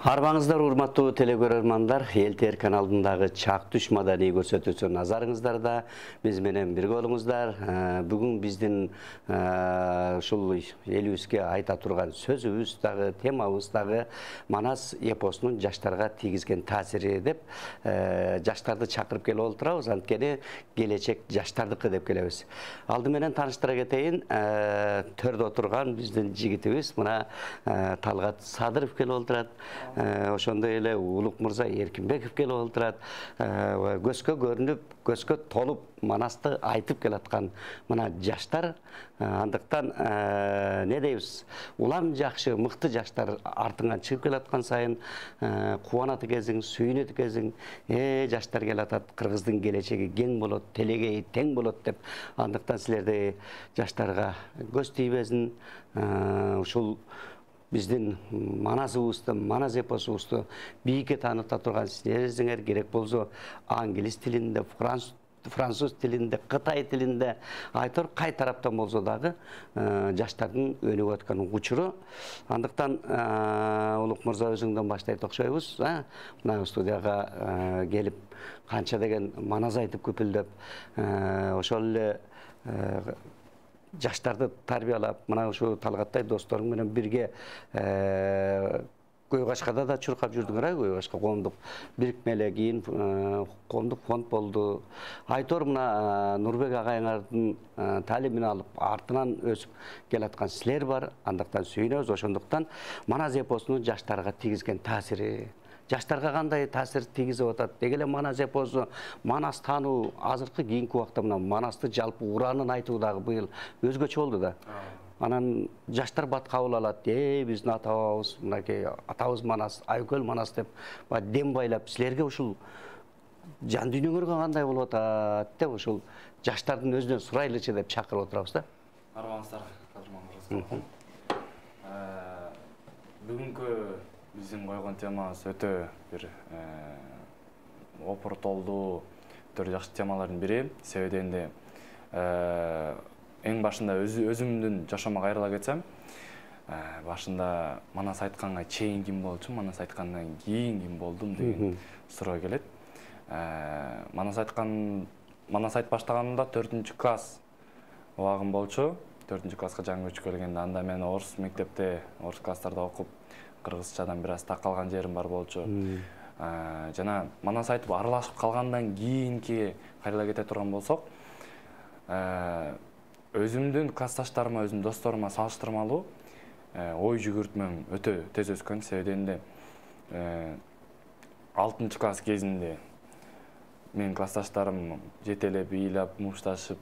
Арбаңыздар урматтуу телекөрөрмандар, эл каналындагы Чак Түш маданий көрсөтүүсү назарыңыздарда. Биз менен бирге болуңуздар. Бүгүн биздин ушул элибизге айта турган сөзүбүз дагы, темабыз дагы Манас эпосунун жаштарга тийгизген таасири деп жаштарды чакырып келип отурабыз. Анткени келечек жаштардыкы деп келебиз. Алды менен тааныштыра кетейин. Төрдө отурган биздин жигитибиз мына Талгат Садыров келип отурат. Ошондой эле Улук мырза Эркинбеков келип отурат. Көзгө көрүнүп, көзгө толуп Манасты айтып келаткан мына жаштар. Андыктан не дейбиз? Улам жакшы, мыкты жаштар артыңан чыгып келаткан сайын кубанат экенсиң, сүйүнөт экенсиң. Жаштар келатат, Кыргыздын келечеги кең болот, телегеи тең болот деп. Андыктан силердей жаштарга көз тийбесин. Ушул биздин Манасыбызды, Манас эпосубузду бийикке тааныта турган силердер керек болсо англис тилинде, француз тилинде, Кытай тилинде, айтор кай тараптан болсо дагы жаштардын өнүгүп аткан учуру. Андыктан Улук мырза өзүңдөн баштайт окшойбуз. Мына студияга келип канча деген Манас айтып күпүлдөп, ошол эле жаштарды тарбиялап, мына ушу Талгаттай досторуң менен бирге Көйгашкада да чуркап жүрдүңөр, Көйгашка коомдук бирикмеле, кийин коомдук фонд болду. Айтор мына Нурбек агайыңардын таалимин алып, артынан өсүп келаткан силер бар. Андыктан сүйүнөбүз. Ошондуктан Манас эпосунун жаштарга тийгизген таасири, жаштарга кандай таасир тийгизип атат? Деги эле Манас эпосу, Манас таануу азыркы кийинки убакта мына Манасты жалпы ураанын айтуу дагы быйыл өзгөчө болду да. Анан жаштар бат кабыл алат. Биздин ата-бабабыз, мынакей атабыз Манас, Айкөл Манас деп дем байлап, силерге ушул жан дүйнөңөргө кандай болуп атат деп ушул жаштардын өзүнөн сурайлычы деп чакырып отурабыз да. Арбаңыздар, кадырман. Бүгүнкү биздин койгон темабыз өтө бир опуртолдуу, өтө жакшы темалардын бири. Себеби энди эң башында өзүмдүн жашоомо кайрыла кетсем, башында Манас айтканга чейин ким болчу, Манас айткандан кийин ким болдум деген суроо келет. Манас айтып баштаганымда 4-класс убагым болчу. 4-класска жаңы көчүп келгенде, анда мен орус мектепте, орус класстарда окуп, кыргызчадан бир аз такалган жерим бар болчу. Жана Манас айтып аралашып калгандан кийинки кайрыла кете турган болсок, өзүмдүн классташтарыма, өзүмдүн досторума салыштырмалуу ой жүгүртмөм өтө тез өскөн. Себеби энди 6-класс кезинде менин классташтарым жетелеп, ыйлап, мушташып,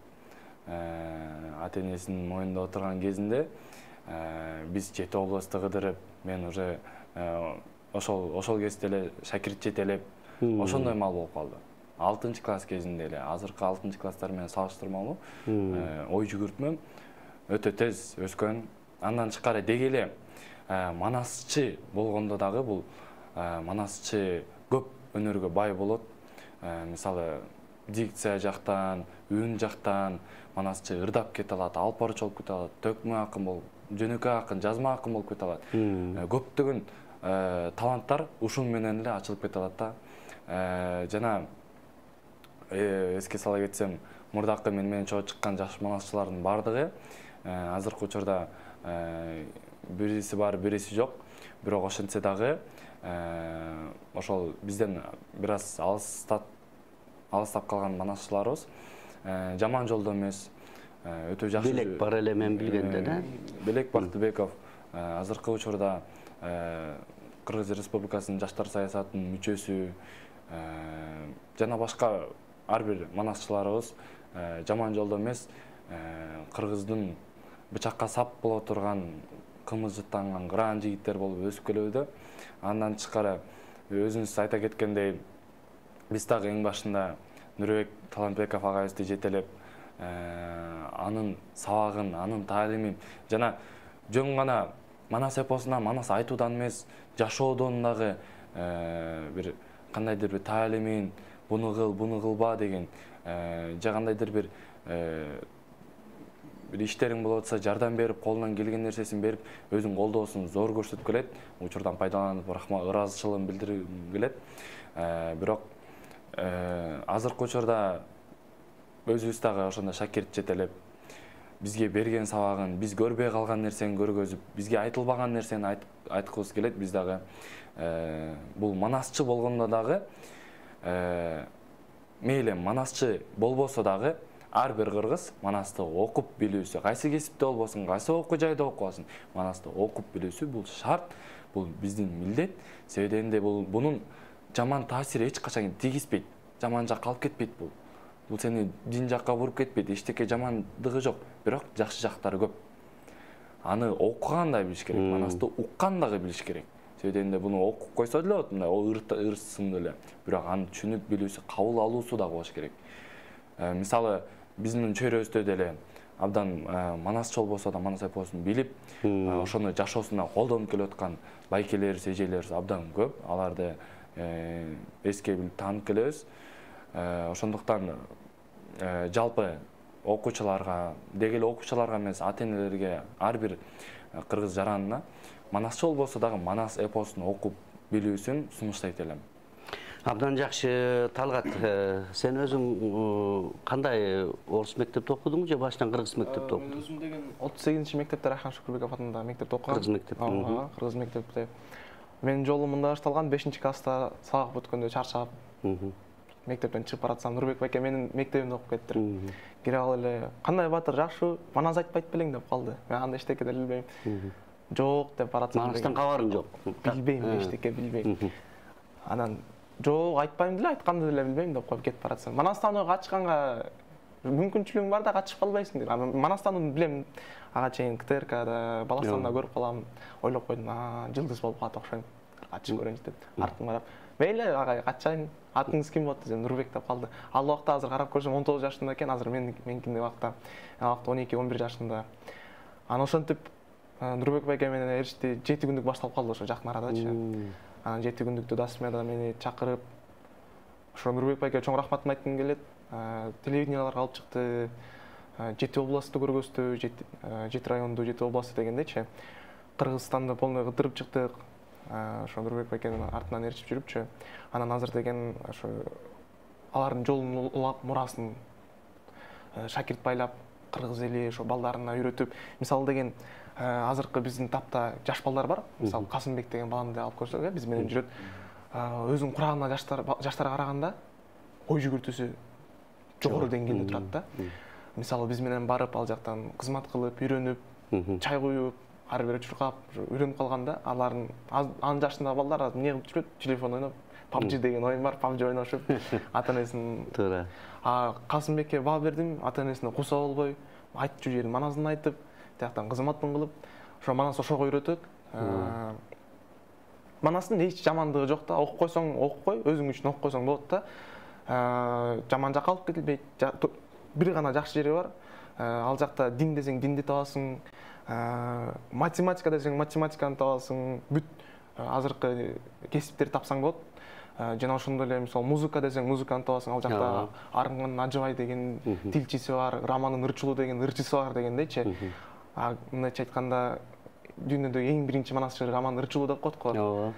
ата-энесинин моюнда отурган кезинде биз 7 областты кыдырып, мен уже ошол кезде эле шакирт жетелеп, ошондой мал болуп калды. 6-класс кезинде эле, азыркы 6-класстар менен салыштырмалуу ой жүгүртмөм өтө тез өскөн. Андан тышкары деги эле Манасчы болгондо дагы бул Манасчы көп өнөргө бай болот. Мисалы, дикция жактан, үн жактан Манасчы ырдап кете алат, алпарчы болуп кете алат, төкмө акын болуп, жөнөкөй акын, жазма акын болуп кете алат. Көптөгөн таланттар ушун менен эле ачылып кете алат да. Жана эске сала кетсем, мурдакы менен чогуу чыккан жаш манасчылардын бардыгы азыркы учурда бириси бар, бириси жок. Бирок ошентсе дагы ошол бизден бир аз алыстап калган манасчыларыбыз жаман жолдо эмес, өтө жакшы. Белек бар эле мен билгенде да. Белек Бактыбеков азыркы учурда Кыргыз Республикасынын жаштар саясатынын мүчөсү, жана башка ар бир манасчыларыбыз жаман жолдо эмес, Кыргыздын бычакка сап боло турган, кымызжыттанган граан жигиттер болуп өсүп келүүдө. Андан тышкары өзүңүз айта кеткендей, биз дагы эң башында Нурбек Талантбеков агайыбызды жетелеп, анын сабагын, анын таалимин жана жөн гана Манас эпосуна Манас айтуудан эмес, жашоодон дагы бир кандайдыр бир таалимин, буну кыл, буну кылба деген же кандайдыр бир бир иштериң болуп атса жардам берип, колунан келген нерсесин берип, өзүң колдоосун зор көрсөтүп келет. Учурдан пайдаланып, ыраазычылыгын билдиргим келет. Бирок азыркы учурда өзүбүз дагы ошондой шакирт жетелеп, бизге берген сабагын, биз көрбөй калган нерсени көргөзүп, бизге айтылбаган нерсени айткыбыз келет. Биз дагы бул манасчы болгондо дагы мейли манасчы болбосо дагы ар бир кыргыз манасты окуп билүүсү, кайсы кесипте болбосун, кайсы окуу жайда окубасын, манасты окуп билүүсү бул шарт, бул биздин милдет. Себеби дегенде бунун жаман таасири эч качан тийгизбейт, жаман жакка алып кетпейт бул. Бул сени дин жакка буруп кетпейт, эчтеке жамандыгы жок, бирок жакшы жактары көп. Аны окуган да билиш керек, манасты уккан дагы билиш керек. Себеби дегенде буну окуп койсо деле болот, мындай ырсымды эле, бирок аны түшүнүп билүүсү, кабыл алуусу да болуш керек. Мисалы, биздин чөйрөбүздө деле абдан манасчы болбосо да манас эпосун билип, ошону жашоосунда колдонуп келип аткан байкелерибиз, эжелерибиз абдан көп. Аларды эске билип таанып келебиз. Ошондуктан жалпы окуучуларга, деги эле окуучуларга эмес, ата-энелерге ар бир кыргыз жаранына манасчы болбосо дагы манас эпосун окуп билүүсүн сунуштайт элем. Абдан жакшы. Талгат, сен өзүң кандай орус мектепте окудуңбу же башынан кыргыз мектепте окудуң? Өзүм деген 38-чи мектепте Райхан Шукурбеков атындагы мектепте окугам. Кыргыз мектеп. Кыргыз мектепте. Менин жолум мында башталган 5-чи класста сабак бүткөндө чарчап, мектептен чыгып баратсам Нурбек байке менин мектебимде окуп кетиптир. Кире алып эле, "Кандай батыр, жакшы, манас айтпайт белең" деп калды. Мен анда эчтеке деле билбейм. "Жок" деп баратсам. Манастан кабарың жок. Билбейм, эчтеке билбейм. Анан "Жок, айтпайм деле, айтканды деле билбейм" деп коюп кетип баратсам. Манастан качканга мүмкүнчүлүгүң бар да качып калбайсың деп. Манастан билем, ага чейин КТРКда, Баластанда көрүп калам. Ойлоп койдум, жылдыз болуп калат окшойм. Качып көрөйүнчү деп. Артыма карап, "Мейли, ага качайын. Атыңыз ким болот?" десем, "Нурбек" деп калды. Ал убакта азыр карап көрсөм 19 жашында экен, азыр меникиндей убакта. Ал убакта 12-11 жашында. Анан ошентип Нурбек байке менен эришти 7 күндүк башталып калды ошо жакын арадачы. Анан 7 күндүктө Дасмияда мени чакырып, ошо Нурбек байке чоң рахматымды айткым келет. Телевиденияларга алып чыкты, 7 областты көргөздү, 7 районду, 7 областты дегендечи. Кыргызстанды полный кыдырып чыктык. Ошо Нурбек байкенин артынан ээрчип жүрүпчү. Анан азыр деген ошо алардын жолун улап, мурасын шакирт байлап, кыргыз эли ошо балдарына үйрөтүп, мисалы деген азыркы биздин тапта жаш балдар бар. Мисалы Касымбек деген баланы алып көрсөк, биз менен жүрөт. Өзүнүн курагына жаштарга караганда ой жүгүртүүсү жогору деңгээлде турат да. Мисалы биз менен барып ал жактан кызмат кылып, үйрөнүп, чай куюп, ар бир чуркап үйрөнүп калганда, алардын анын жашындагы балдар эмне кылып жүрөт? Телефон ойноп, PUBG деген оюн бар, PUBG ойношуп, ата-энесин туура. Касымбекке баа бердим, ата-энесине куса болбой, айтчу жерин маназын айтып, тияктан кызматын кылып, ошо манас ошого үйрөтөт. Манастын эч жамандыгы жок да, окуп койсоң окуп кой, өзүң үчүн окуп койсоң болот да. Жаман жакка алып кетилбейт. Бир гана жакшы жери бар. Ал жакта дин десең динди табасың, математика десең математиканы табасың, бүт азыркы кесиптерди тапсаң болот. Жана ошондой эле мисалы музыка десең музыканы табасың. Ал жакта Арынган Ажыбай деген тилчиси бар, Раманын Ырчулу деген ырчысы бар дегендейчи. Мындайча айтканда дүйнөдөгү эң биринчи манасчы Раман Ырчулу деп коет го.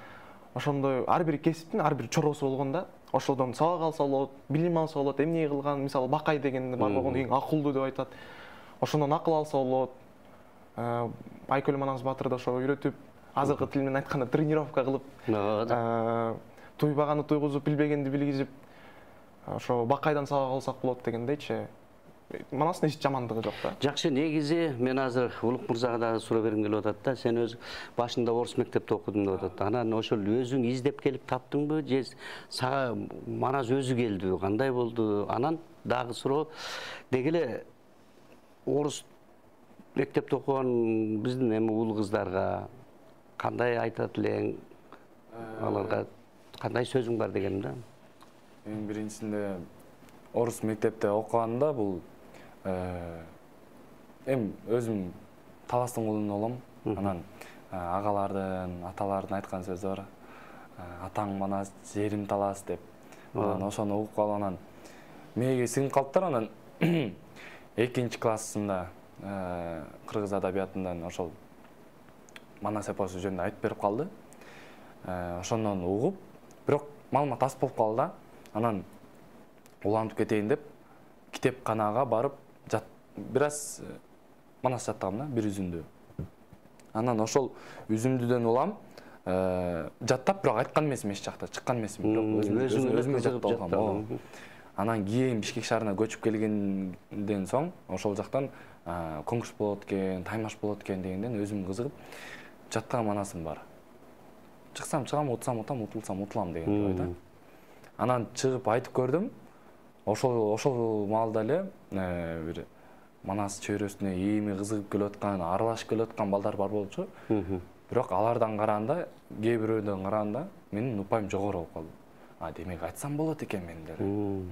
Ошондой ар бир кесиптин ар бир чоросу болгондо, ошолдон сабак алса болот, билим алса болот, эмне кылган, мисалы Бакай деген бар болгондо эң акылдуу деп айтат. Ошондон акыл алса болот. Байкөл Манас Батырды ошо үйрөтүп, азыркы тил менен айтканда тренировка кылып, туйбаганы туйгузуп, билбегенди билгизип, ошо Бакайдан сабак алсак болот дегендейчи. Манастын эч жамандыгы жок да. Жакшы, негизи мен азыр Улук мырзага дагы суроо бергим келип атат да. Сен өз башында орус мектепте окудум деп атат. Анан ошол өзүң издеп келип таптыңбы же сага манас өзү келдиби? Кандай болду? Анан дагы суроо, деги эле орус мектепте окуган биздин эми уул кыздарга кандай айтат элең? Аларга кандай сөзүң бар дегеним да. Эң биринчисинде орус мектепте окуганда бул өзүм таластын кулунда болом. Анан агалардын, аталардын айткан сөзү бар. Атаң манас, жерим талас деп. Анан ошону угуп калып анан мээге сиңип калыптыр. Анан 2-классында кыргыз адабиятынан ошол манас эпосу жөнүндө айтып берип калды. Ошондон угуп, бирок маалымат аз болуп калды да. Анан улантып кетейин деп китепканага барып бир аз манас жаттагам да, бир үзүндү. Анан ошол үзүндүдөн улам жаттап, бирок айткан эмесмин эч жакта, чыккан эмесмин, бирок өзүмө жаттап алгам. Анан кийин Бишкек шаарына көчүп келгенден соң ошол жактан конкурс болот экен, таймаш болот экен дегенден өзүм кызыгып жаттаган манасым бар. Чыксам чыгам, утсам утам, утулсам утулам деген ой да. Анан чыгып айтып көрдүм. Ошол маалда эле бир манас чөйрөсүнө эми кызыгып келаткан, аралашып келаткан балдар бар болчу. Бирок алардан караганда, кээ бирөөдөн караганда менин упайым жогору болуп калды. Демек айтсам болот экен мен деле.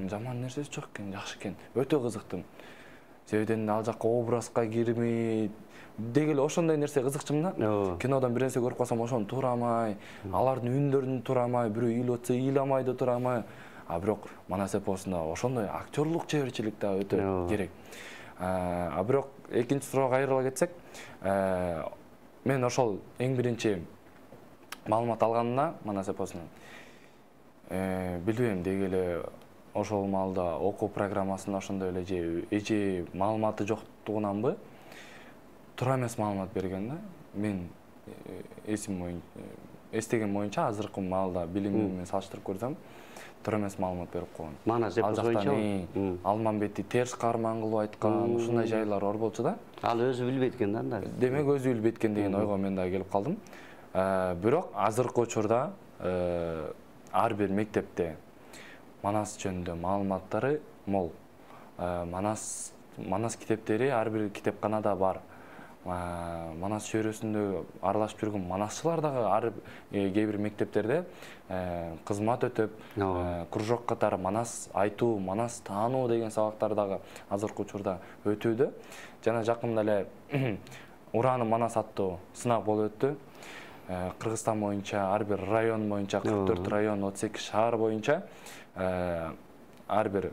Жаман нерсеси жок экен, жакшы экен. Өтө кызыктым. Себебен ал жакка образга кирмей, деги эле ошондой нерсе кызыкчумун да. Кинодон бир нерсе көрүп калсам ошону турамай, алардын үндөрүн турамай, бирөө ыйлап атса ыйламай да турамай. Бирок манас эпосунда ошондой актерлук чеберчилик да өтө керек. Бирок экинчи суроого кайрыла кетсек, мен ошол эң биринчи маалымат алганымда манас эпосунан билбейм, деги эле ошол маалда окуу программасында ошондой эле же маалыматы жоктугунанбы туура эмес маалымат берген да. Мен эстеген боюнча азыркы маалда билимим менен салыштырып көрсөм туура эмес маалымат берип койгон. Манас эпосу боюнча Алмамбетти терс каарман кылып айткан, ушундай жайлар бар болчу да. Ал өзү билбейт экен да анда. Демек өзү билбейт экен деген ойго мен да келип калдым. Бирок азыркы учурда ар бир мектепте манас жөнүндө маалыматтары мол. Манас китептери ар бир китепканада бар. Манас чөйрөсүндө аралашып жүргөн манасчылар дагы ар кээ бир мектептерде кызмат өтөп, кружок катары манас айтуу, манас таануу деген сабактар дагы азыркы учурда өтүүдө. Жана жакында эле Ураны манас аттуу сынак болуп өттү. Кыргызстан боюнча ар бир район боюнча 44 район, 32 шаар боюнча ар бир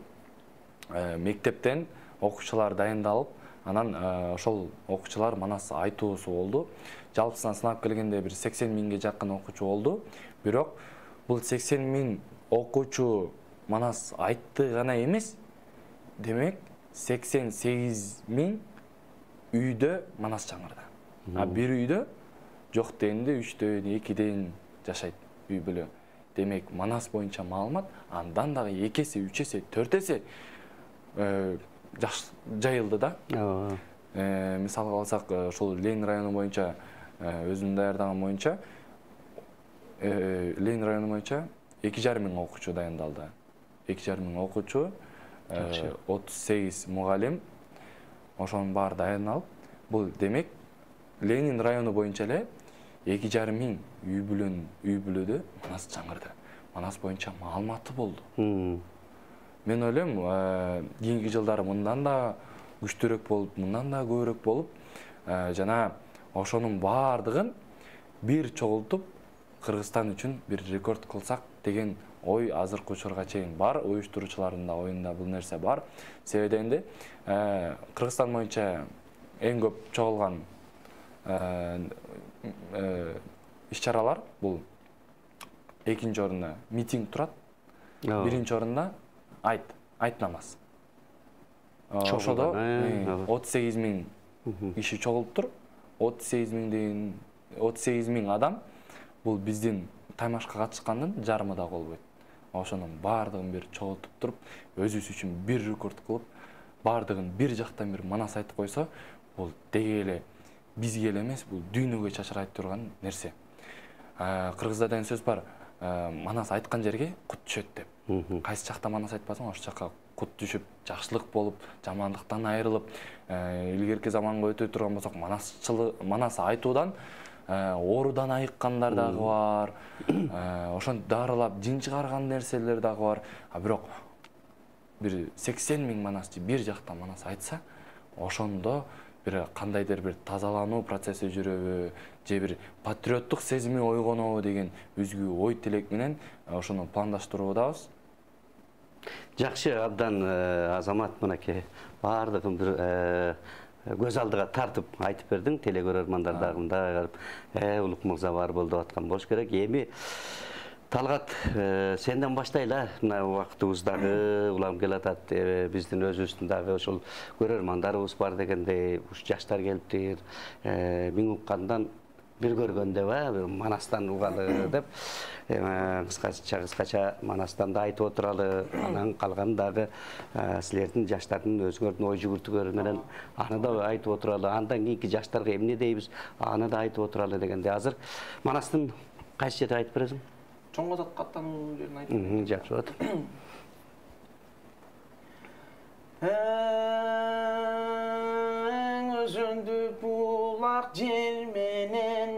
мектептен окуучулар дайындалып, анан ошол окуучулар манас айтуусу болду. Жалпысынан сынап келгенде бир 80 миңге жакын окуучу болду. Бирок бул 80 миң окуучу манас айтты гана эмес, демек 88 миң үйдө манас чаңырда. Бир үйдө жок дегенде 3-дөн, 2ден жашайт үй бүлө. Демек манас боюнча маалымат андан дагы 2 эсе, 3 эсе, 4 эсе жайылды да. Мисалга алсак, ошол Ленин району боюнча өзүм даярдаган боюнча Ленин району боюнча 2,5 миң окуучу дайындалды. 2,5 миң окуучу, 38 мугалим, ошонун баары дайындалып, бул демек Ленин району боюнча эле 2,5 миң үй бүлөдө манас чаңырды. Манас боюнча маалыматы болду. Мен ойлойм, кийинки жылдары мындан да күчтүүрөөк болуп, мындан да көбүрөөк болуп, жана ошонун баардыгын бир чогултуп Кыргызстан үчүн бир рекорд кылсак деген ой азыркы учурга чейин бар. Уюштуруучулардын да оюнда бул нерсе бар. Себебинде Кыргызстан боюнча эң көп чогулган иш-чаралар бул экинчи орунда митинг турат, биринчи орунда айт намаз. Ошодо 38 миң киши чогулуптур. 38 миң адам бул биздин таймашка катышкандын жарымы да болбойт. Ошонун баардыгын бир чогултуп туруп, өзүбүз үчүн бир рекорд кылып, баардыгын бир жактан бир манас айтып койсо, бул деги эле бизге эле эмес, бул дүйнөгө чачырайт турган нерсе. Кыргызда деген сөз бар, манас айткан жерге кут түшөт деп. Кайсы жакта манас айтпасаң, ошол жакка кут түшүп, жакшылык болуп, жамандыктан айрылып, илгерки заманга өтө турган болсок, манас айтуудан оорудан айыккандар дагы бар. Ошон дарылап жин чыгарган нерселер дагы бар. Бирок бир 80 миң манасчы бир жактан манас айтса, ошондо бир кандайдыр бир тазалануу процесси жүрөбү, же бир патриоттук сезими ойгонобу деген өзгү ой тилек менен ошону пландаштыруудабыз. Жакшы, абдан Азамат мынакей баардыгын бир көз алдыға тартып айтып бердің, телекөрермандардағында Улук мырза бар болды атқан болуш керек. Эми Талгат, сенден баштайлы, мына убактыбыздағы улам келатат, биздин өзүбүздүн дагы ошол көрөрмандарыбыз бар дегенде, жаштар келиптир, мен уккандан бир көргөндө бир Манастан угалы деп, кыскача Манастанды айтып отуралы, анан калган дагы силердин жаштардын өзүңөрдүн ой жүгүртүүлөрү менен аны да айтып отуралы, андан кийинки жаштарга эмне дейбиз, аны да айтып отуралы дегенде, азыр Манастын кайсы жерин айтып бересиң? Чоң Козот каттануу жерин айтып. Жакшы болот. Өзүндү булак жер менен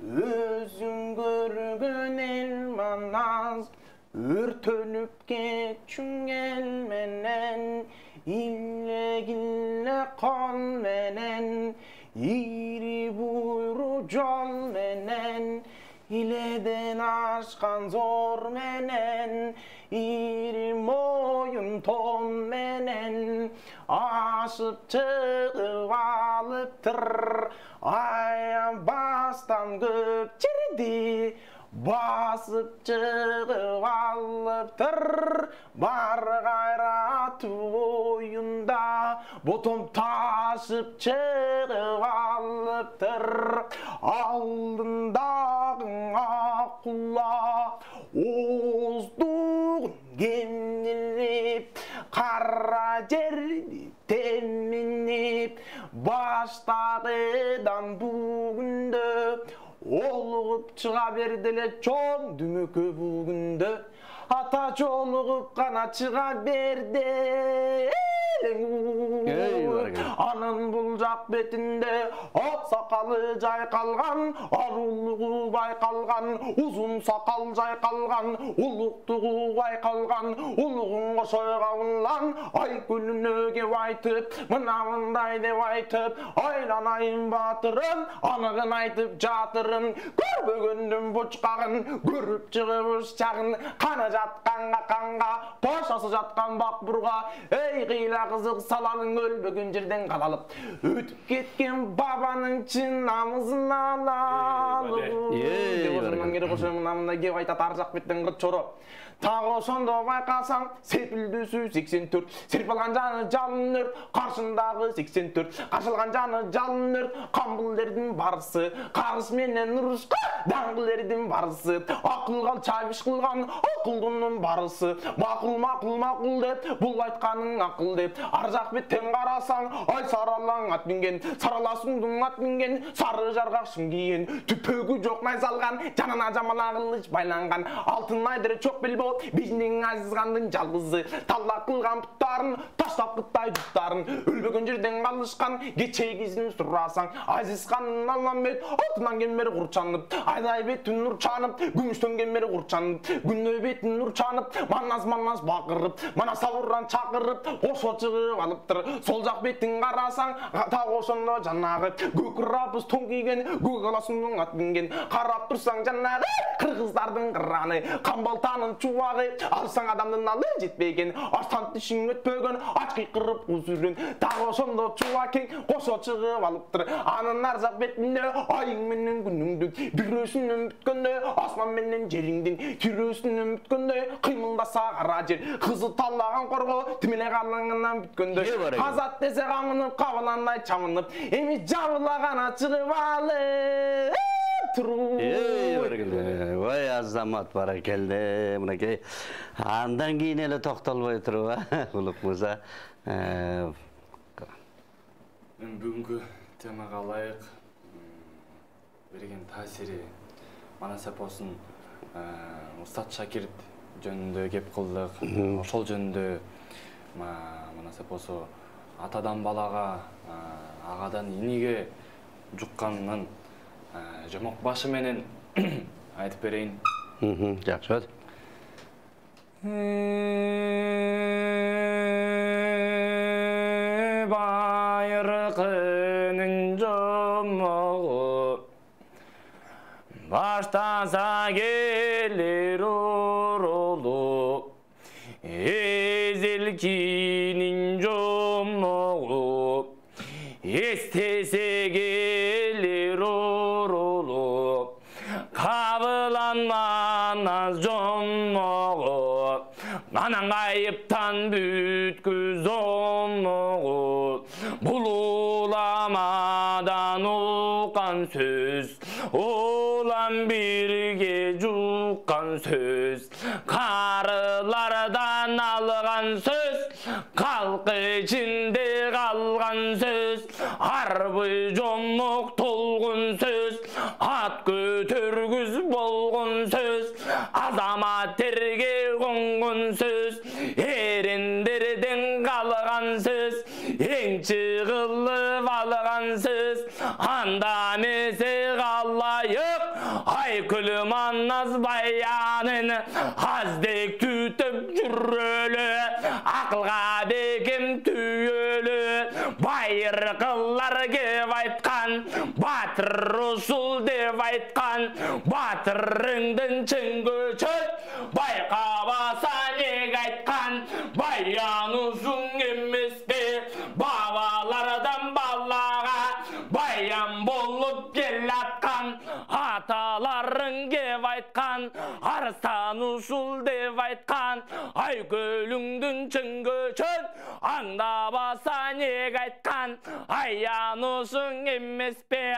өзүң көргөн эл Манас, өртөнүп кетчүң эл менен иле кол менен ири буйру жол менен иледен ашкан зор менен ири моюн тон менен ашып чыгып алыптыр аянбастан көп жерди басып чыгып алыптыр бар кайратуу оюнда ботом ташып чыгып алыптыр алдындагы акула ооздугун кемирип кара жерди теминип баштагыдан бүгүндө олугуп чыга берди эле чоң дүмөкө бүгүндө ата жолугуп гана чыга берди анын бул жак бетинде ак сакалы жайкалган арулугу байкалган узун сакал жайкалган улуктугу байкалган улугун кошойго улан ай күнүнө кеп айтып мына мындай деп айтып айланайын баатырым анығын айтып жатырым көрбөгөндүн бучкагын көрүп чыгып ушчагын кана жатканга канга пошасы жаткан бакбурга эй кыйла кызык салалың өлбөгөн жерден калалып өтүп кеткен бабанын чын намызын алалып деп ошондон кери кошо мындай кеп айтат ар жак беттен чоро тагы ошондо байкасаң сепилдүүсү 84 серп алган жаны жалын өрт каршындагы 84 кашылган жаны жалын өрт камбылдердин барысы кагыс менен урушка даңгылердин барысы акылга чабиш кылган акылдынын барысы макул деп бул айтканың акыл деп ар жак беттен карасаң ай саралаң ат минген сараласуңдун ат минген сары жаргак шым кийген түпөгү жок найзалган жанына жамала кылыч байланган алтын айдыр чок белбо биздин азизгандын жалгызы талла кылган буттарын таштап кыттай жуттарын өлбөгөн жерден калышкан кечегизин сурасаң азизхандын алмамет алтынан кемер курчанып айдай бетин нурчанып күмүштөн кемер курчанып күнөө бетин нурчанып манас бакырып мана сабуран чакырып кошо чыгып алыптыр сол жак бетин карасаң так ошондо жанагы көк рапыз тон кийген көк аласуңдун ат минген карап турсаң жанагы кыргыздардын кыраны камбалтанын чубагы алсаң адамдын алы жетпеген аштан тишиң өтпөгөн ач кыйкырып кузурун так ошондо чубакең кошо чыгып алыптыр анын ар жак бетинде айың менен күнүңдүн бирөөсүнөн бүткөндө асман менен жериңдин тирөөсүнөн бүткөндө кыймылдаса кара жер кызы таллаган корго тимеле калыңынан бүткөндө азат десе камынып кабыландай чамынып эми жабыла гана чыгып алып Vay Azamat barakelde mınaki andan keyin ele toktolbой туруп Улук мырза. Бүгүнкү темага ылайык берген таасири Манас эпосун Устат Шакирт жөнүндө кеп кылдык. Ошол жөнүндө Манас эпосу атадан балага, агадан иниге жукканын жомок башы менен айтып берейин. Жакшы болот. Байыркынын жомогу баштаса келер оролу эзелкинин жомогу Anan ayıptan bütküz onu bululamadan ukan söz olan birge jukan söz karılardan algan söz kalk içinde kalgan söz harbi jonluk tolgun söz at götürgüz bolgun söz azamat terge kongun söz erindirden kalgan söz en çıgılı valgan söz anda mese kallayıp ay külüm annaz bayanın hazdek tütüp jürölü akılga bekim tüyölü bayır kıllar gep aytkan batır rusul dep aytkan batırыңдын çın göçöt baykabasan eg aytkan bayanusung emespe babalardan ballaga bayan bolup gelatkan atalarың gep aytkan arslan usul dep aytkan ay gölüңдүн çın göçöt аңдабасан эг aytkan ayanusung emespe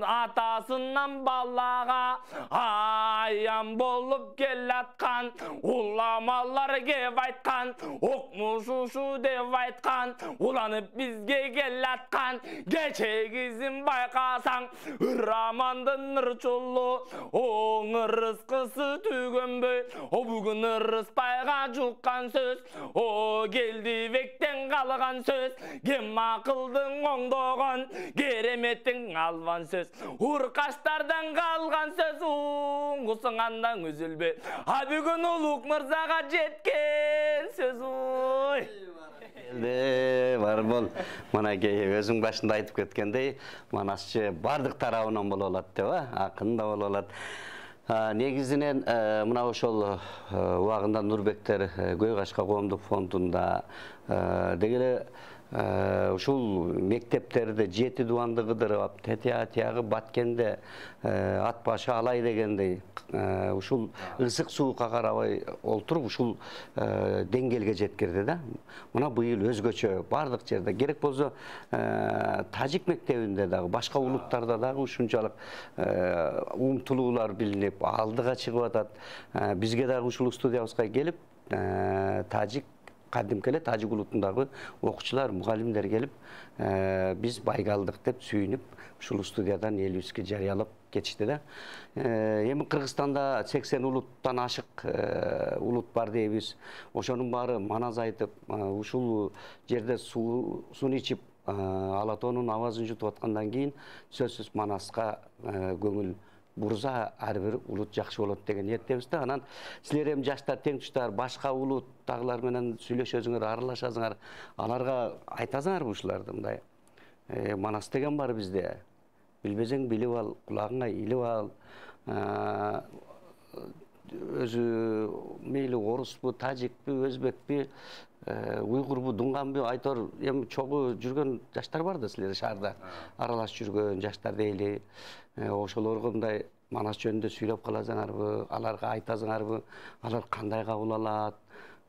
atasından ballaga ayan bolup gelatkan ulamalar gep aytkan okmuşuşu dep aytkan ulanıp bizge gelatkan geçegizin baykasaң ıramandın ırçullu oң ırıskısı tügönböy o bugün ırıspayga jukkan söz o geldi vekten kalgan söz kim akıldın oңdogon keremettin alvan söz urkaşlardan kalgan söz uңгусуңандан üzülbe ha bugün uluk mırzaga jetken söz oy Geldi, var bol. Mana özüң başında aytıp ketkendey, Manasçı bardык tarabынан bol bolat деп, акын да bol bolat. Негизинен мына ошол убагында Нурбектер Көй Кашка коомдук фондунда дегеле ушул мектептерде 7 дубанды кыдырып, тетиягы баткенде ат башы алай дегендей ушул ысык суукка карабай олтуруп ушул деңгээлге жеткирди да. Мына быйыл өзгөчө бардык жерде керек болсо тажик мектебинде дагы башка улуттарда дагы ушунчалык умтулуулар билинип алдыга чыгып атат. Бизге дагы ушул студиябызга келип тажик кадимки эле тажик улутундагы окуучулар, мугалимдер келип, биз байгалдык деп сүйүнүп, ушул студиядан элибизге жарыялап кетишти да. Эми Кыргызстанда 80 улуттан ашык улут бар дейбиз. Ошонун баары маназ айтып, ушул жерде суун ичип, Алатоонун абазын жутуп аткандан кийин сөзсүз Манаска көңүл бурза ар бир улут жакшы болот деген ниеттебиз да. Анан силер эми жаштар, тең туштар, башка улуттагылар менен сүйлөшөсүңөр, аралашасыңар, аларга айтасыңарбы ушуларды мындай. Манас деген бар бизде. Билбесең билип ал, кулагыңа илип ал. Өзү мейли оруспу, тажикпи, өзбекпи, уйгурбу, дуңганбы, айтор эми чогуу жүргөн жаштар бар да силер шаарда. Аралашып жүргөн жаштар дейли. Ошолорго мындай Манас жөнүндө сүйлөп каласыңарбы, аларга айтасыңарбы, алар кандай кабыл алат,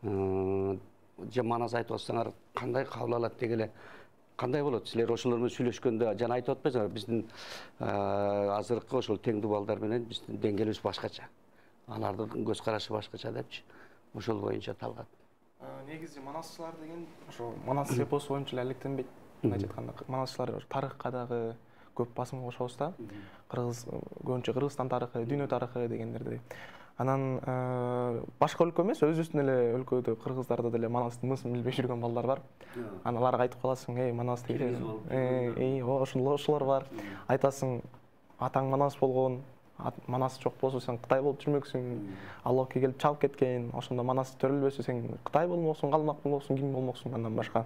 же Манас айтып атсаңар кандай кабыл алат дегеле кандай болот? Силер ошолор менен сүйлөшкөндө жана айтып атпайсыңарбы, биздин азыркы ошол тең дубалдар менен биздин деңгээлибиз башкача. Алардын көз карашы башкача депчи. Ошол боюнча талгат. Негизи манасчылар деген ошо Манас эпосу боюнча эле алектенбейт. Мындай айтканда манасчылар тарыхка дагы көп басым кошобуз да. Кыргыз көбүнчө Кыргызстан тарыхы, дүйнө тарыхы дегендерди. Анан башка өлкө эмес, өзүбүздүн эле өлкөдө кыргыздарда деле Манастын мысын билбей жүргөн балдар бар. Анан аларга айтып каласың, Манас деген, ошолор бар. Айтасың, атаң Манас болгон, Манас жок болсо сен Кытай болуп жүрмөксүң. Аллахка келип чалып кеткен, ошондо Манас төрөлбөсө сен Кытай болмоксуң, калмак болмоксуң, ким болмоксуң андан башка.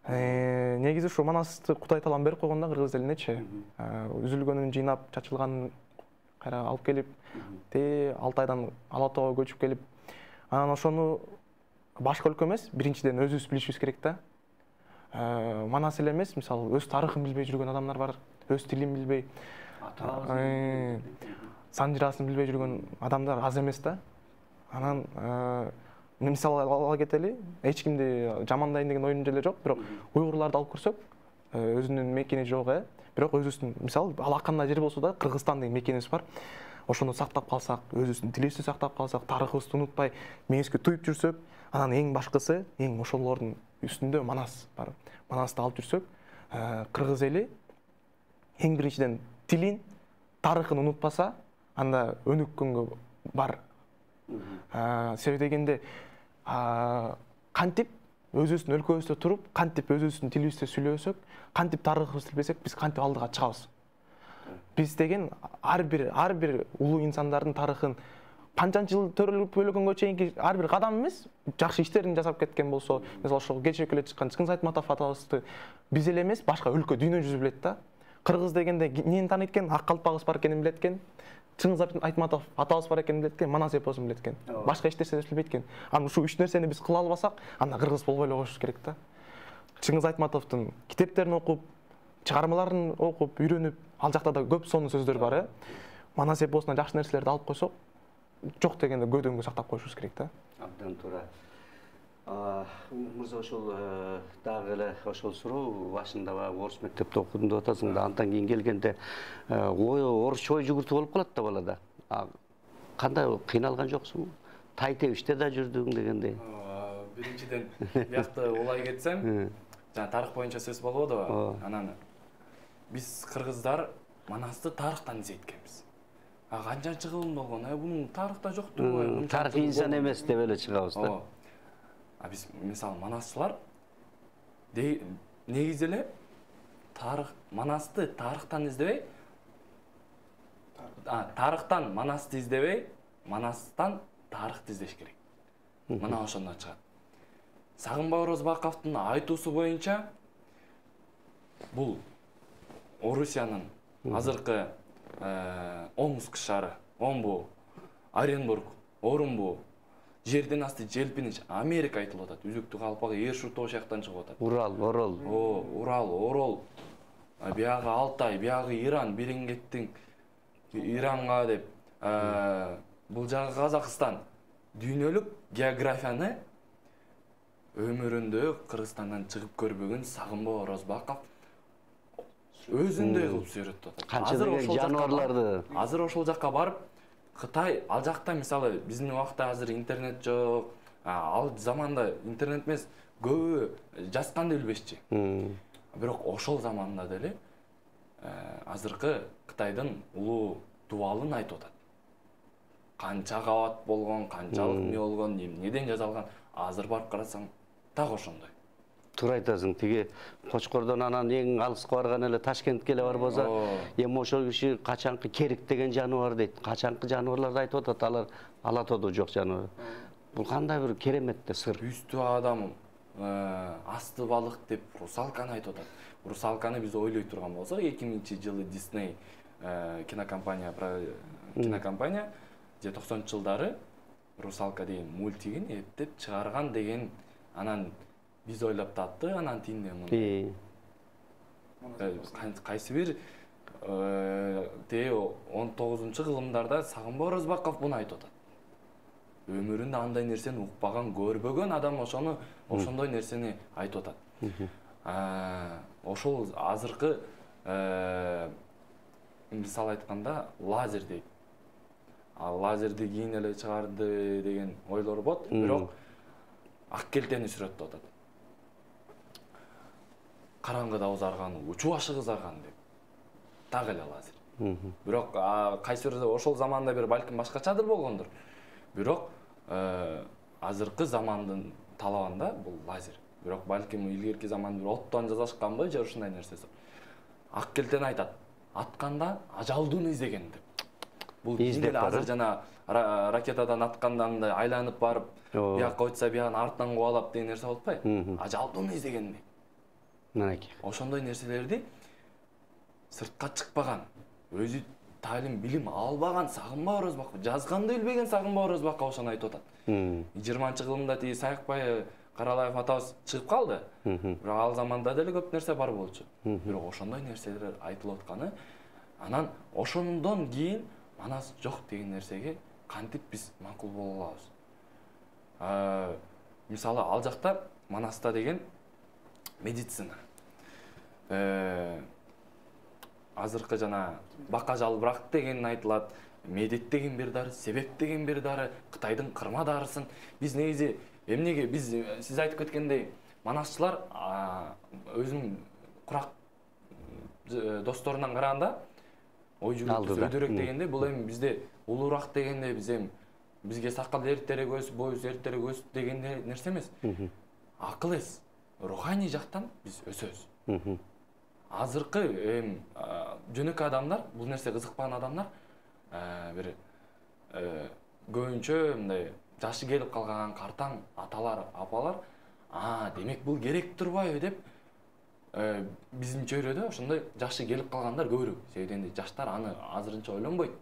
Негизи ушу Манасты Кудай талан берип койгон да кыргыз элинечи. Үзүлгөнүн жыйнап, чачылганын кайра алып келип, 6 айдан Алатоого көчүп келип, анан ошону башка өлкө эмес, биринчиден өзүбүз билишибиз керек да. Манас эле эмес, мисалы, өз тарыхын билбей жүргөн адамдар бар, өз тилин билбей, сан жырасын билбей жүргөн адамдар аз эмес да. Анан мисалы ала кетели, эч кимди жамандайын деген оюм деле жок, бирок уйгурларды алып көрсөк, өзүнүн мекени жок, бирок өзүбүздүн мисалы алакандай жер болсо да Кыргызстан деген мекенибиз бар. Ошону сактап калсак, өзүбүздүн тилибизди сактап калсак, тарыхыбызды унутпай, мээңизге туюп жүрсөк, анан эң башкысы, эң ошолордун үстүндө Манас бар. Манасты алып жүрсөк, кыргыз эли эң биринчиден тилин, тарыхын унутпаса, анда өнүккөнгө бар. Себеби дегенде кантип өзүбүздүн өлкөбүздө туруп, кантип өзүбүздүн тилибизде сүйлөсөк, кантип тарыхыбызды билбесек, биз кантип алдыга чыгабыз. Биз деген ар бир улуу инсандардын тарыхын канчанчы жыл төрөлүп өлгөнгө чейинки ар бир кадам эмес, жакшы иштерин жасап кеткен болсо, мисалы ошол кечээ эле чыккан Чыңгыз Айтматов атабызды биз эле эмес, башка өлкө дүйнө жүзү билет да. Кыргыз дегенде эмнени тааныйт экен? Ак калпагыбыз бар экенин билет экен. Чыңгыз Айтматов атабыз бар экенин билет экен, Манас эпосун билет экен. Башка эч нерсе билбейт экен. Аны ушул 3 нерсени биз кыла албасак, анда кыргыз болбой эле коюшубуз керек да. Чыңгыз Айтматовдун китептерин окуп, чыгармаларын окуп, үйрөнүп, ал жакта да көп сонун сөздөр бар, Манас эпосуна жакшы нерселерди алып койсок, жок дегенде көдөңгө сактап коюшубуз керек да. Абдан туура. Мырза, ошол дагы эле ошол суроо башында орус мектепте окудум деп атасың да, андан кийин келгенде орусча ой жүгүртүү болуп калат да балада. Кандай кыйналган жоксуңбу? Тай тебиште да жүрдүң дегендей. Биринчиден биякта улай кетсем, жана тарых боюнча сөз болуп атабы? Анан биз кыргыздар Манасты тарыхтан издейт экенбиз. Канчанчы кылым болгон, бунун тарыхта жок турбайбы? Тарых инсан эмес деп эле чыгабыз да. Биз мисалы манасчылар негизи эле Манасты тарыхтан издебей, тарыхтан Манасты издебей, Манастан тарыхты издеш керек. Мына ошондон чыгат. Сагынбай Орозбаковдун айтуусу боюнча бул Орусиянын азыркы Омск шаары, Омбу, Оренбург, Орунбу, жерден асты желпинич Америка айтылып атат. Үзүктү калпагы Эр-Шуртоо жактан чыгып атат. Урал, Орол. Урал, Орол. Биягы Алтай, биягы Иран, Беренгеттин Иранга деп, бул жагы Казакстан. Дүйнөлүк географияны өмүрүндө Кыргызстандан чыгып көрбөгөн Сагынбай Орозбаков өзүндөй кылып сүрөттүп атат. Канча деген жаныбарларды. Азыр ошол жакка барып, Кытай ал жакта мисалы биздин убакта азыр интернет жок. Ал заманда интернет эмес, көбү жазганды билбешчи. Бирок ошол заманда деле азыркы Кытайдын улуу дубалын айтып атат. Канча кабат болгон, канчалык эмне болгон, эмнеден жасалган, азыр барып карасаң так ошондой. Туура айтасың, тиги Кочкордон анан эң алыска барган эле Ташкентке эле бар болсо, эми ошол киши качанкы керик деген жаныбар дейт. Качанкы жаныбарларды айтып атат, алар Алатоодо жок жаныбар. Бул кандай бир керемет да сыр. Үстү адам, асты балык деп русалканы айтып атат. Русалканы биз ойлой турган болсок, 2000-жылы Disney кинокомпания 90-жылдары Русалка деген мультигин эптеп чыгарган деген, анан биз ойлоп тапты, анан тинден мындай. Кайсы бир 19-кылымдарда Сагынбай Орозбаков буну айтып атат. Өмүрүндө андай нерсени укпаган, көрбөгөн адам ошондой нерсени айтып атат. Ошол азыркы мисал айтканда лазер дейт. Лазерди кийин эле чыгарды деген ойлор болот, бирок ак келтени сүрөттүп атат. Караңгыда узарган, учуп ашы кызарган деп. Так эле лазер. Бирок кайсы бир ошол заманда бир балким башкачадыр болгондур. Бирок азыркы замандын талабында бул лазер. Бирок балким илгерки заманда бир оттон жасашканбы же ушундай нерсеси. Ак келтен айтат, атканда ажалдууну издеген деп. Бул деле азыр жана ракетадан аткандан айланып барып, бияка өтсө биягын артынан кубалап деген нерсе болуп атпайбы? Ажалдууну издеген деп. Мынакей. Ошондой нерселерди сыртка чыкпаган, өзү талим билим албаган Сагынбай Орозбаков, жазганды билбеген Сагынбай Орозбаков ошону айтып атат. 20-кылымда тиги Саякбай Каралаев атабыз чыгып калды. Бирок ал заманда деле көп нерсе бар болчу. Бирок ошондой нерселер айтылып атканы, анан ошондон кийин Манас жок деген нерсеге кантип биз макул боло алабыз? Мисалы ал жакта Манаста деген медицина. Азыркы жана бака жалбырак деген айтылат, медет деген бир дары, себеп деген бир дары, Кытайдын кырма дарысын. Биз негизи эмнеге биз сиз айтып кеткендей манасчылар өзүнүн курак досторунан караганда ой жүгүртү өйдөрөөк дегенде, бул эми бизде улуураак дегенде биз эми бизге сакал эртерээк өсүп, боюбуз эртерээк өсүп дегенде нерсе эмес. Акыл эс, руханий жактан биз өсөбүз. Азыркы эми жөнөкөй адамдар, бул нерсе кызыкпаган адамдар бир көбүнчө мындай жашы келип калган картаң аталар, апалар, демек бул керек турбайбы деп биздин чөйрөдө ошондой жашы келип калгандар көбүрөөк. Себеби жаштар аны азырынча ойлонбойт.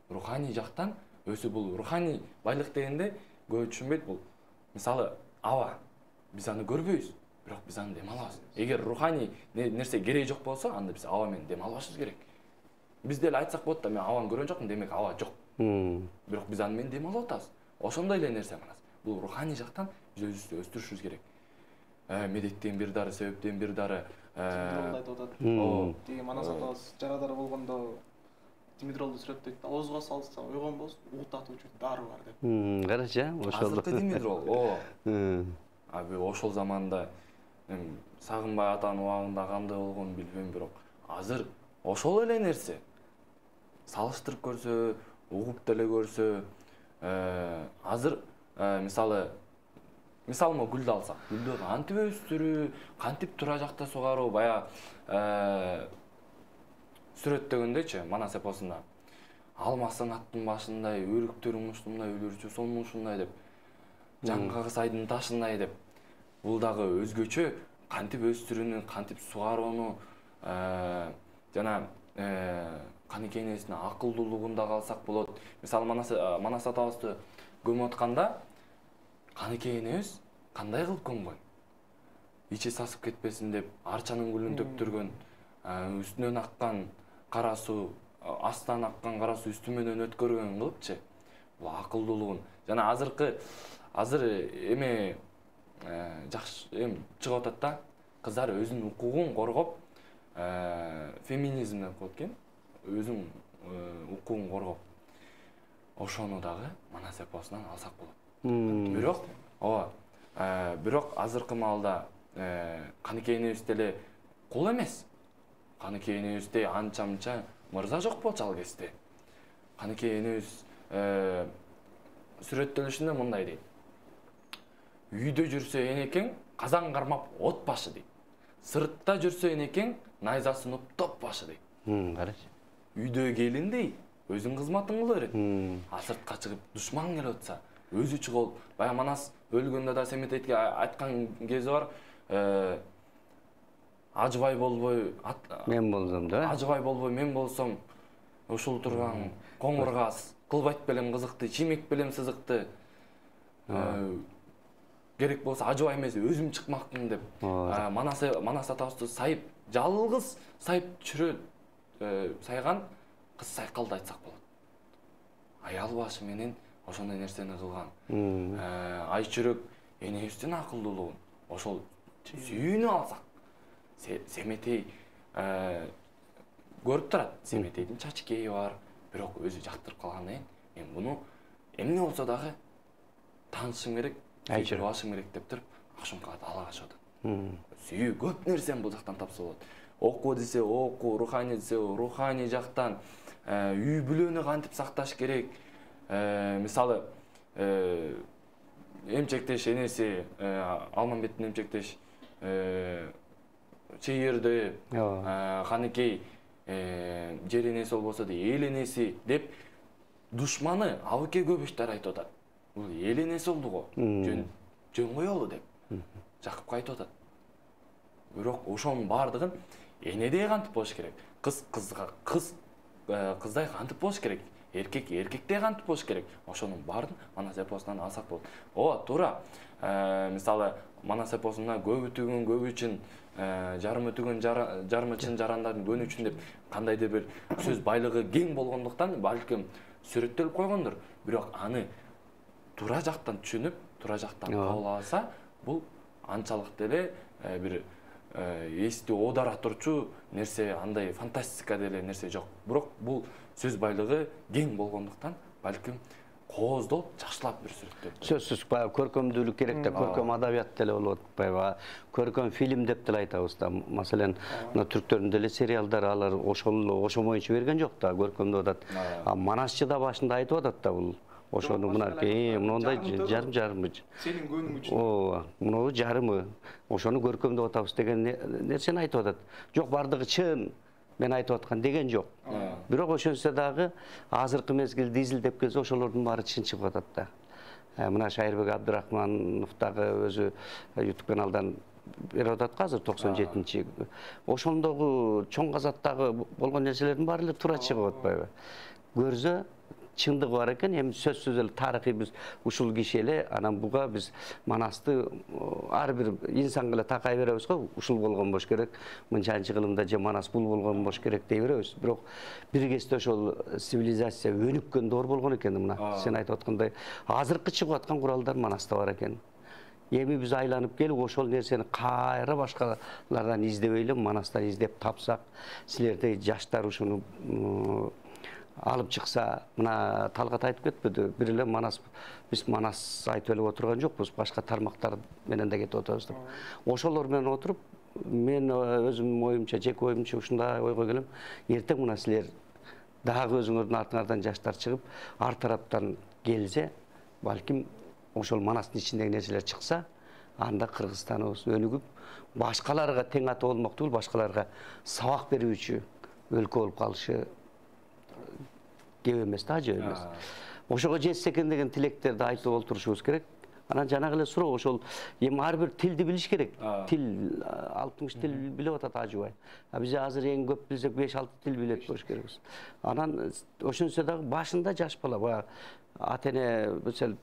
Руханий жактан өсүп, бул руханий байлык дегенде көп түшүнбөйт. Бул мисалы аба, биз аны көрбөйбүз, бирок биз аны дем алабыз. Эгер руханий нерсе кереги жок болсо, анда биз аба менен дем албашыбыз керек. Биз деле айтсак болот да, мен абаны көргөн жокмун, демек аба жок. Бирок биз аны менен дем алып атабыз. Ошондой эле нерсе манас. Бул руханий жактан биз өзүбүздү өстүрүшүбүз керек. Медеттен бир дары, себептен бир дары. Димитрол айтып атат. Деги Манас атабыз жарадар болгондо димитролду сүрөттөйт. Оозго салса, ойгон болсун, уутатуучу дары бар деп. Карачы, ошол. Азыркы димитрол. Ошол заманда Сагынбай атанын убагында кандай болгонун билбейм, бирок азыр ошол эле нерсе. Салыштырып көрсө, угуп деле көрсө, азыр мисалыма гүлдү алсак, гүлдү кантип өстүрүү, кантип тура жакта сугаруу, бая сүрөттөгөндөйчү Манас эпосунда. Алмастын аттын башындай, өрүктөрүн ушундай өлүрчү, сонун ушундай деп, жаңгагыс айдын ташындай деп. Бул дагы өзгөчө кантип өстүрүүнү, кантип сугарууну, жана Каныкей энесинин акылдуулугунда калсак болот. Мисалы Манас атабызды көмүп атканда Каныкей энебиз кандай кылып көмгөн? Ичи сасып кетпесин деп арчанын гүлүн төктүргөн, үстүнөн аккан кара суу, астынан аккан кара суу үстү менен өткөргөн кылыпчы. Бул акылдуулугун. Жана азыр эме жакшы эми чыгып атат да, кыздар өзүнүн укугун коргоп, феминизм деп коет экен, өзүнүн укугун коргоп. Ошону дагы Манас эпосунан алсак болот. Бирок азыркы маалда Каныкей энебиз деле кул эмес. Каныкей энебизде анча-мынча мырза жок болчу ал кезде. Каныкей энебиз сүрөттөлүшүндө мындай дейт. Үйдө жүрсө энекең казан кармап от башы дейт. Сыртта жүрсө энекең найза сунуп топ башы дейт. Карачы. Үйдө келиндей өзүң кызматын кыла берет. Сыртка чыгып душман келип атса, өзү чыгып, бая Манас өлгөндө да Семететке айткан кези бар. Ажыбай болбой, мен болсом да. Ажыбай болбой мен болсом, ушул турган коңургас, кылбайт белем кызыкты, чимек белем сызыкты. Керек болсо ажыбай эмес, өзүм чыкмакмын деп. Манас атабызды сайып, жалгыз сайып чүрө сайган кыз сайкалды айтсак болот. Аял башы менен ошондой нерсени кылган. Айчүрөк энебиздин акылдуулугун, ошол сүйүүнү алсак, Семетей көрүп турат. Семетейдин чачкейи бар, бирок өзү жактырып калгандан кийин, мен буну эмне болсо дагы таанышым керек, айчырып алышым керек деп туруп, Акшумкага ала качып атат. Сүйүү көп нерсени бул жактан тапса болот. Окуу десе окуу, руханий десе руханий жактан, үй бүлөнү кантип сакташ керек. Мисалы эмчектеш энеси, Алмамбеттин эмчектеш чейирди, Каныкей жер энеси болбосо да эл энеси деп душманы Абыке Көбүштөр айтып атат. Бул эл энеси болду го, жөн коелу деп Жакыпка айтып атат. Бирок ошонун баардыгын энедей кантип болуш керек, кыз кыздай кантип болуш керек, эркек эркектей кантип болуш керек, ошонун баарын Манас эпосунан алсак болот. Туура. Мисалы Манас эпосунда көбү түгүн көбү үчүн, жарымы түгүн жарымы чын жарандардын көнү үчүн деп кандайдыр бир сөз байлыгы кең болгондуктан балким сүрөттөлүп койгондур. Бирок аны туура жактан түшүнүп, туура жактан кабыл алса, бул анчалык деле бир эсти оодара турчу нерсе, андай фантастика деле нерсе жок. Бирок бул сөз байлыгы кең болгондуктан балким кооздолуп жакшылап бир сүрөттөп. Сөзсүз көркөмдүүлүк керек да, көркөм адабият деле болуп атпайбы, көркөм фильм деп деле айтабыз да. Маселен, мына түрктөрдүн деле сериалдар алар ошол боюнча берген жок да, көркөмдөп атат. Манасчы да башында айтып атат да, бул ошону мындай жарым. Сенин көңүң үчүн. Ооба, мынау жарымы. Ошону көркөмдөп атабыз деген нерсени айтып атат. Жок, бардыгы чын. Мен айтып аткан деген жок. Бирок ошонсо дагы азыркы мезгилде изилдеп келсе ошолордун баары чын чыгып атат да. Мына Шайырбек Абдрахманов дагы өзү YouTube каналдан берип атат азыр 97-чи. Ошондогу чоң казаттагы болгон нерселердин баары эле туура чыгып атпайбы? Көрсө чындыгы бар экен. Эми сөзсүз эле тарыхый биз ушул киши эле, анан буга биз Манасты ар бир инсанга эле такай беребиз го. Ушул болгон болуш керек, мынчанчы кылымда же Манас бул болгон болуш керек дей беребиз. Бирок бир кезде ошол цивилизация өнүккөн доор болгон экен. Мына сен айтып аткандай, азыркы чыгып аткан куралдар Манаста бар экен. Эми биз айланып келип ошол нерсени кайра башкалардан издебей эле Манастан издеп тапсак, силердей жаштар ушуну алып чыкса, мына Талгат айтып кетпеди, бир эле Манас, биз Манас айтып эле отурган жокпуз, башка тармактар менен да кетип атабыз деп. Ошолор менен отуруп, мен өзүмдүн оюмча, жеке оюмча ушундай ойго келем. Эртең мына силер дагы өзүңөрдүн артыңардан жаштар чыгып, ар тараптан келсе, балким ошол Манастын ичиндеги нерселер чыкса, анда Кыргызстаныбыз өнүгүп, башкаларга тең аты болмок түгүл, башкаларга сабак берүүчү өлкө болуп калышы кеп эмес да, ажып эмес. Ошого жетсек экен деген тилектерди айтып олтурушубуз керек. Анан жанагы эле суроо, ошол эми ар бир тилди билиш керек. Тил 60 тил билип атат ажыбай. Биз азыр эң көп билсек 5-6 тил билет болуш керекбиз. Анан ошонсо дагы башында жаш бала, баягы ата-эне мисалы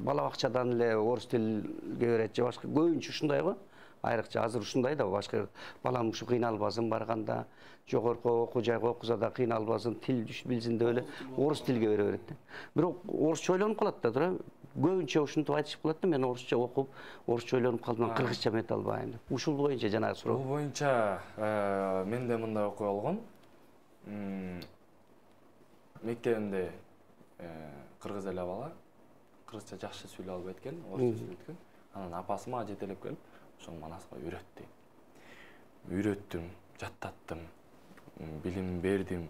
бала бакчадан эле орус тилге берет же башка, көбүнчө ушундай го. Айрыкча азыр ушундай да, башка балам ушу кыйналбасын барганда, жогорку окуу жайга окуза да кыйналбасын, тил билсин деп эле орус тилге бере берет. Бирок орусча ойлонуп калат да, туура. Көбүнчө ушинтип айтышып калат да, мен орусча окуп, орусча ойлонуп калдым, кыргызча эмете албайм деп. Ушул боюнча жанагы суроо. Бул боюнча менде мындай окуя болгон. Мектебимде кыргыз эле бала, кыргызча жакшы сүйлөй албайт экен, орусча сүйлөйт экен. Анан апасы мага жетелеп келип, ошол Манаска үйрөттү. Үйрөттүм, жаттаттым, билим бердим,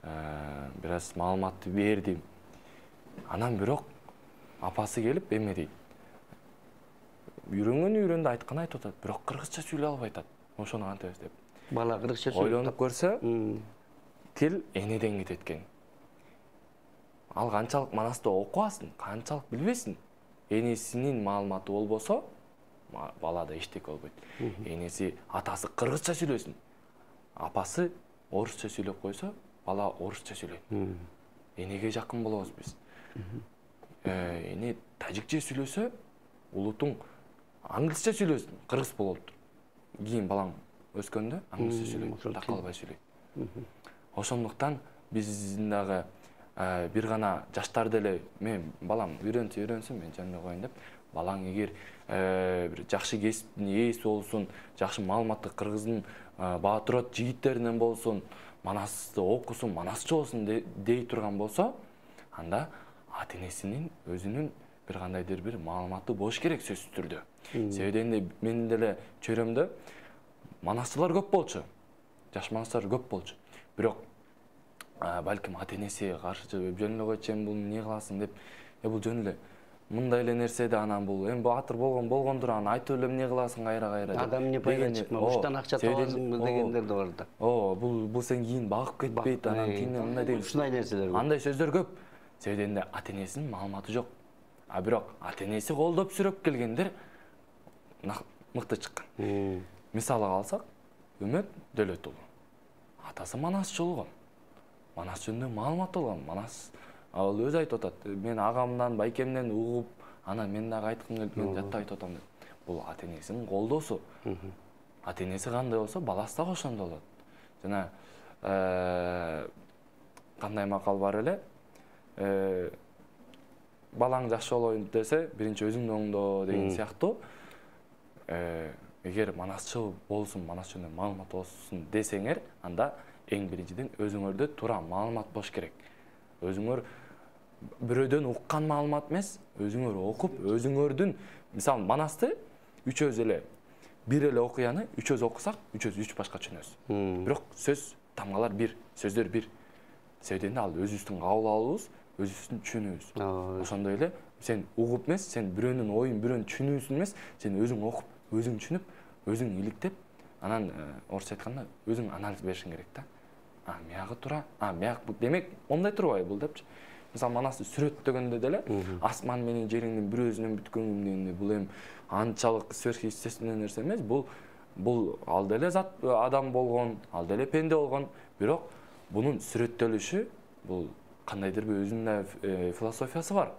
бир аз маалыматты бердим. Анан бирок апасы келип эме дейт. Үйрөнгөн айткан айтып атат, бирок кыргызча сүйлөй албай атат. Ошону кантебиз деп. Бала кыргызча сүйлөп ойлонуп көрсө, тил энеден кетет экен. Ал канчалык Манасты окубасын, канчалык билбесин, энесинин маалыматы болбосо, балада эчтеке болбойт. Энеси, атасы кыргызча сүйлөсүн, апасы орусча сүйлөп койсо, бала орусча сүйлөйт. Энеге жакын болобуз биз. Эне тажикче сүйлөсө, улутуң англисче сүйлөсүн, кыргыз болот. Кийин балаң өскөндө англисче сүйлөйт, так албай сүйлөйт. Ошондуктан биздин дагы бир гана жаштар деле, мен балам үйрөнсүн, мен жөндөй коеюн деп, балаң эгер бир жакшы кесиптин ээси болсун, жакшы маалыматтык кыргыздын баатырот жигиттеринен болсун, Манасты окусун, манасчы болсун дей турган болсо, анда ата-энесинин өзүнүн бир кандайдыр бир маалыматы болуш керек сөзсүз түрдө. Себебинде менин деле чөйрөмдө манасчылар көп болчу, жаш манастар көп болчу. Бирок балким ата-энеси каршы жөн эле койчу, бул эмне кыласың деп, бул жөн эле мындай эле нерсе да, анан бул эми баатыр болгондур, анан айтып эле эмне кыласың кайра. Адам эмне пайда чыкма, уштан акча табасың дегендер да бар да. Бул сен кийин багып кетпейт, анан тиңе мындай деген. Ушундай нерселер. Андай сөздөр көп. Себебинде ата-энесинин маалыматы жок. Бирок ата-энеси колдоп сүрөп келгендер мыкты чыккан. Мисалга алсак, Үмөт Дөлөт уулу. Атасы манасчы болгон. Манас жөнүндө маалымат болгон. Манас ал өзү айтып атат. Мен агамдан, байкемден угуп, анан мен дагы айткым келип, мен жаттап айтып атам деп. Бул ата-энесинин колдоосу. Ата-энеси кандай болсо, баласы дагы ошондой болот. Жана кандай макал бар эле? балаң жакшы болоюн десе биринчи өзүңдү оңдо деген сыяктуу. Эгер манасчыл болсун, манас жөнүндө маалымат болсун десеңер, анда эң биринчиден өзүңөрдө туура маалымат болуш керек. Өзүңөр бирөөдөн уккан маалымат эмес, өзүңөр окуп, өзүңөрдүн, мисалы манасты үчөөбүз эле бир эле окуяны үчөөбүз окусак, үчөөбүз үч башка түшүнөбүз. Бирок сөз тамгалар бир, сөздөр бир. Сөйдөнгөндө ал өзүбүздүн кабыл алуубуз, өзүбүздүн түшүнүүбүз. Ошондой эле сен угуп эмес, сен бирөөнүн оюн бирөөнүн түшүнүүсүн эмес, сен өзүң окуп, өзүң түшүнүп, өзүң иликтеп, анан орусча айтканда өзүң анализ беришиң керек да. Мыягы туура, мыяк демек мондай турбайбы бул депчи. Мисалы манасты сүрөттөгөндө деле асман менен жериңдин бир өзүнөн бүткөнгүндөй бул эми анчалык сверхъестественный нерсе эмес. Бул ал деле зат адам болгон, ал деле пенде болгон, бирок бунун сүрөттөлүшү бул кандайдыр бир өзүнүн философиясы бар.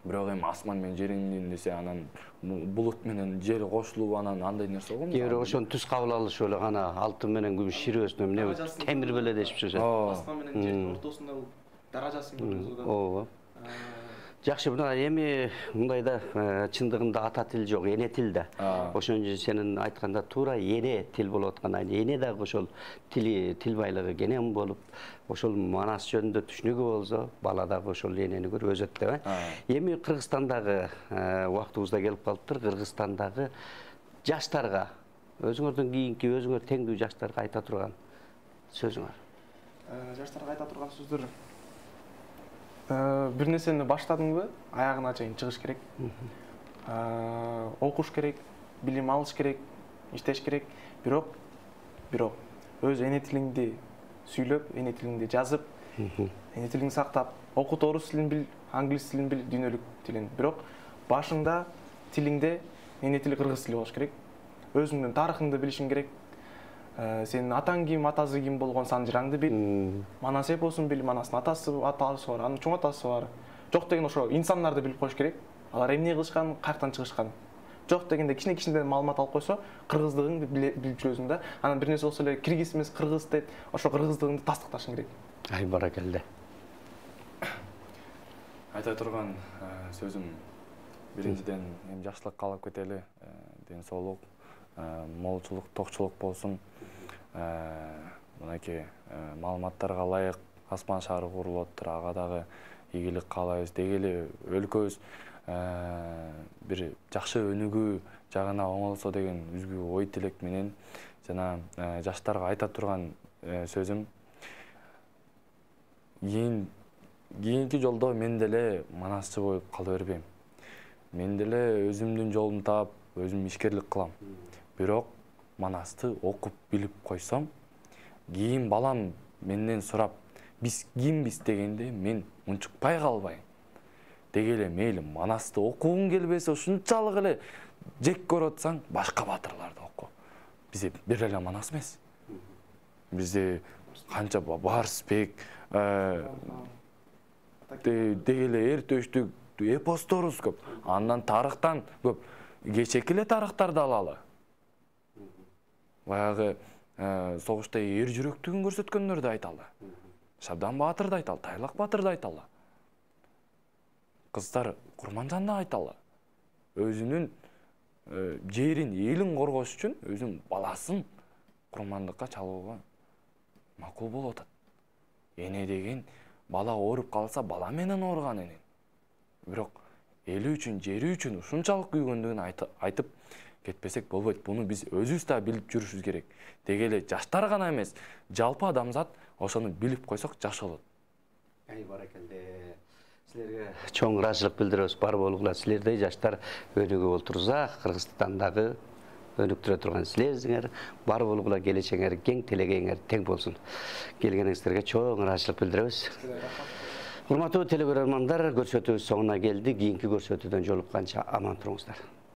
Бирок эми асман менен жериңдин десе анан булут менен жер кошулуп анан андай нерсе болгон. Кээ бирөө ошону түз кабыл алышы эле гана алтын менен күмүш ширөөсүнө эмне темир беле дешип жүрүшөт. Асман менен жердин ортосунда даражасын көргөзүлгөн. Ооба. Жакшы, мына эми мындайда чындыгында ата тил жок, эне тил да. Ошон үчүн сенин айтканда туура эне тил болуп аткан. Эне дагы ошол тил байлыгы кенен болуп, ошол манас жөнүндө түшүнүгү болсо, бала дагы ошол энени көрөзөт деп. Эми Кыргызстандагы убактыбыз да келип калыптыр. Кыргызстандагы жаштарга, өзүңөрдөн кийинки, өзүңөр теңдүү жаштарга айта турган сөзүңөр. Жаштарга айта турган сөздөр бир нерсени баштадыңбы, аягына чейин чыгыш керек. Окуш керек, билим алыш керек, иштеш керек. Бирок өз эне тилиңди сүйлөп, эне тилиңди жазып, эне тилиңди сактап, окут орус тилин бил, англис тилин бил, дүйнөлүк тилин. Бирок башында тилиңде эне тили кыргыз тили болуш керек. Өзүңдүн тарыхыңды билишиң керек. Сенин атаң ким, атасы ким болгон санжыраңды бил. Манас эпосун бил, манастын атасы бар, анын чоң атасы бар. Жок деген ошо инсандарды билип коюш керек. Алар эмне кылышкан, каяктан чыгышкан. Жок дегенде кичине маалымат алып койсо, кыргыздыгыңды билип жүрөсүң да. Анан бир нерсе болсо эле киргиз эмес, кыргыз дейт. Ошо кыргыздыгыңды тастыкташың керек. Ай баракелде. Айта турган сөзүм биринчиден эми жакшылык каалап кетели, ден соолук, молчулук, токчулук болсун. Мынакей маалыматтарга ылайык асман шаары курулуптур, ага дагы ийгилик каалайбыз. Деги эле өлкөбүз бир жакшы өнүгүү жагына оңолсо деген үзгү ой тилек менен жана жаштарга айта турган сөзүм, кийинки жолдо мен деле манасчы болуп кала бербейм. Мен деле өзүмдүн жолумду таап, өзүм ишкерлик кылам. Бирок манасты окуп билип койсом, кийин балам менден сурап, биз кимбиз дегенде мен унчукпай калбайм. Деги эле мейли манасты окугуң келбесе, ушунчалык эле жек көрүп атсаң, башка баатырларды оку. Бизде бир эле манас эмес. Бизде канча Барсбек, деги эле Эртөштүк эпосторубуз көп. Андан тарыхтан көп. Кечээки эле тарыхтарды алалы. Баягы согушта эр жүрөктүгүн көрсөткөндөрдү айталы. Шабдан Баатырды айталы, Тайлак Батырды айталы. Кыздар Курманжанды айталы. Өзүнүн жерин, элин коргош үчүн өзүнүн баласын курмандыкка чалууга макул болуп атат. Эне деген бала ооруп калса, бала менен ооруган эне. Бирок эли үчүн, жери үчүн ушунчалык күйгөндүгүн айтып кетпесек болбойт. Буну биз өзүбүз да билип жүрүшүбүз керек. Деги эле жаштар гана эмес, жалпы адамзат ошону билип койсок жакшы болот. Ай баракелде. Силерге чоң ыраазычылык билдиребиз. Бар болгула силердей жаштар өнүгүп отурса, Кыргызстандагы өнүктүрө турган силерсиңер. Бар болгула келечегиңер кең, тилегеңер тең болсун. Келгениңиздерге чоң ыраазычылык билдиребиз. Урматтуу телекөрөрмандар, көрсөтүүбүз соңуна келди. Кийинки көрсөтүүдөн жолукканча аман туруңуздар.